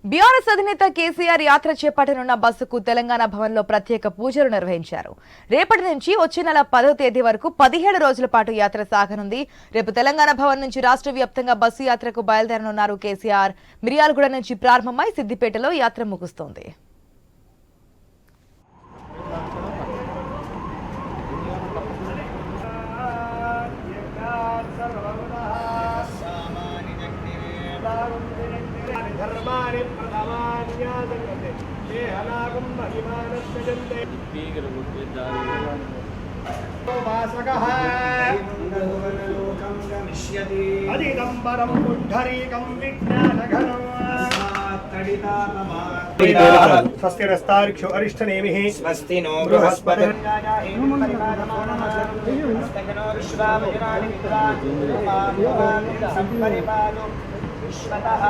BRS అధినేత కేసీఆర్ యాత్ర చేపట్టనున్న బస్సుకు తెలంగాణ భవన్లో ప్రత్యేక పూజలు నిర్వహించారు. రేపటి నుంచి వచ్చే నెల 10వ తేదీ వరకు 17 రోజుల పాటు యాత్ర సాగనుంది. రేపు తెలంగాణ భవన్ నుంచి రాష్ట్ర వ్యాప్తంగా బస్సు యాత్రకు బయలుదేరనున్నారు కేసీఆర్. మిర్యాలగూడ నుంచి ప్రారంభమై సిద్దిపేటలో యాత్ర ముగుస్తోంది. धर्मानि प्रथमान्यासंगते ये हलागं महिमानस्यजन्ते वासकः लोकं गमिष्यति अदिदम्बरं पुण्डरीकं विज्ञानघनं स्वस्ति नस्तार्क्ष्यो अरिष्टनेमिः स्वस्ति नो बृहस्पतिः विश्वतः